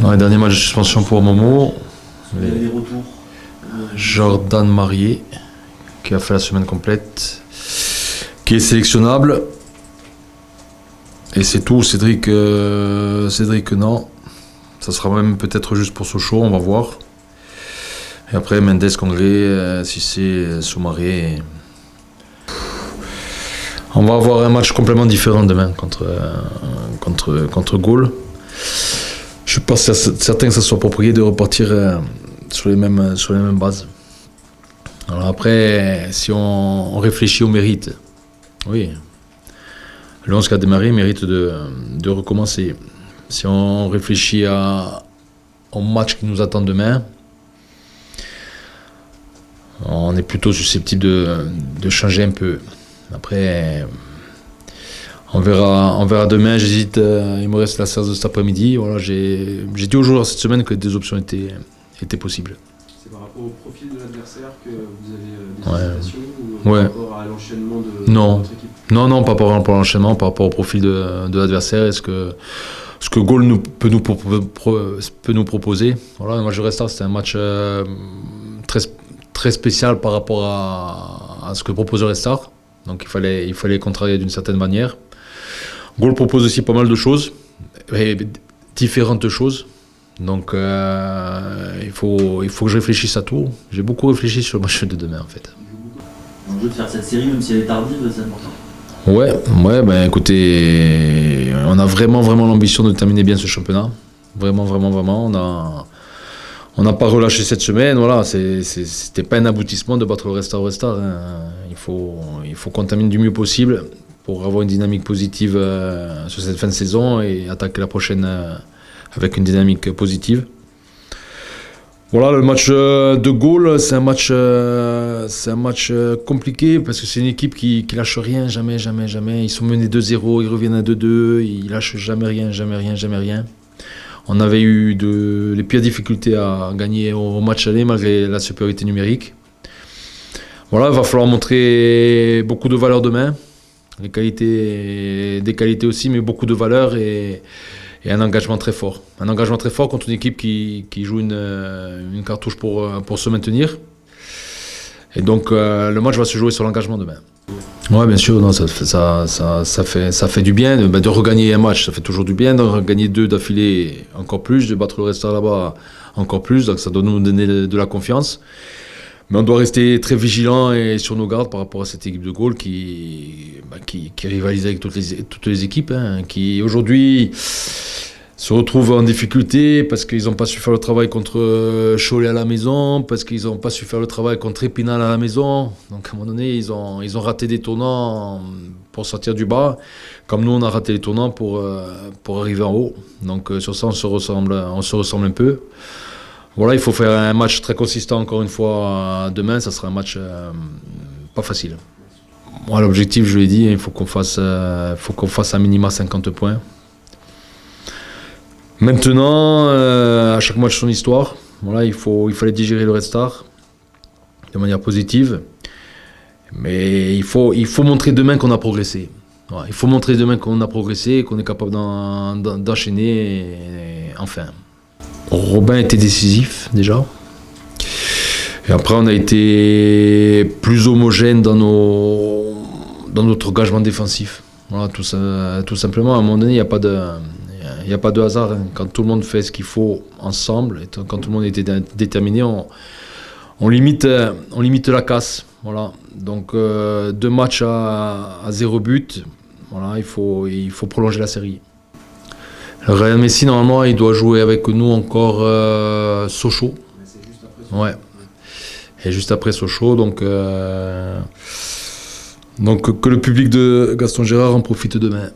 Ouais, dernier match de suspension pour Momo. Il y a des retours. Jordan Marié, qui a fait la semaine complète, qui est sélectionnable. Et c'est tout. Cédric, non. Ça sera même peut-être juste pour Sochaux, on va voir. Et après, Mendes, Congré, Cissé, Soumaré. On va avoir un match complètement différent demain contre Gaulle. Je suis pas certain que ça soit approprié de repartir sur les mêmes bases. Alors après, si on réfléchit au mérite, oui, le 11 qui a démarré mérite de recommencer. Si on réfléchit au match qui nous attend demain, on est plutôt susceptible de changer un peu. Après, on verra demain. J'hésite. Il me reste la séance de cet après-midi. Voilà, j'ai dit aux joueurs cette semaine que des options étaient possibles. C'est par rapport au profil de l'adversaire que vous avez des hésitations ou par rapport à l'enchaînement de votre équipe? Non, pas par rapport à l'enchaînement, par rapport au profil de l'adversaire. Est-ce que Gaulle peut nous proposer? Voilà, moi je reste. C'était un match très spécial par rapport à ce que propose le Star. Donc il fallait contrarier d'une certaine manière. Gaulle propose aussi pas mal de choses, et différentes choses. Donc il faut que je réfléchisse à tout. J'ai beaucoup réfléchi sur le match de demain en fait. L'enjeu de faire cette série, même si elle est tardive, c'est important. Ouais, ben écoutez, on a vraiment l'ambition de terminer bien ce championnat. Vraiment. On n'a pas relâché cette semaine. Voilà, c'était pas un aboutissement de battre le Restart. Hein. Il faut qu'on termine du mieux possible pour avoir une dynamique positive sur cette fin de saison et attaquer la prochaine avec une dynamique positive. Voilà, le match de Gaulle, c'est un match compliqué parce que c'est une équipe qui lâche rien, jamais. Ils sont menés 2-0, ils reviennent à 2-2, ils lâchent jamais rien. On avait eu les pires difficultés à gagner au match aller malgré la supériorité numérique. Voilà, il va falloir montrer beaucoup de valeur demain. Des qualités aussi, mais beaucoup de valeur et un engagement très fort. Un engagement très fort contre une équipe qui joue une cartouche pour se maintenir. Et donc le match va se jouer sur l'engagement demain. Ouais, bien sûr, non, ça fait du bien de regagner un match, ça fait toujours du bien, de regagner 2 d'affilée encore plus, de battre le Restart là-bas encore plus, donc ça doit nous donner de la confiance. Mais on doit rester très vigilant et sur nos gardes par rapport à cette équipe de Gaulle qui rivalise avec toutes les équipes, hein, qui aujourd'hui se retrouvent en difficulté parce qu'ils n'ont pas su faire le travail contre Cholet à la maison, parce qu'ils n'ont pas su faire le travail contre Épinal à la maison. Donc à un moment donné, ils ont raté des tournants pour sortir du bas, comme nous on a raté les tournants pour arriver en haut. Donc sur ça on se ressemble un peu. Voilà, il faut faire un match très consistant encore une fois demain, ça sera un match pas facile. Moi, l'objectif, je l'ai dit, il faut qu'on fasse un minima 50 points. Maintenant, à chaque match son histoire. Voilà, il fallait digérer le Restart de manière positive. Mais il faut montrer demain qu'on a progressé. Voilà, il faut montrer demain qu'on a progressé, qu'on est capable d'enchaîner enfin. Robin était décisif déjà. Et après, on a été plus homogène dans notre engagement défensif. Voilà, tout simplement. À un moment donné, il n'y a pas de hasard. Hein. Quand tout le monde fait ce qu'il faut ensemble, et quand tout le monde était déterminé, on limite la casse. Voilà. Donc 2 matchs à 0 but. Voilà, il faut prolonger la série. Le Real Messi, normalement, il doit jouer avec nous encore Sochaux. C'est juste après Sochaux. Ouais. Et juste après Sochaux, donc que le public de Gaston Gérard en profite demain.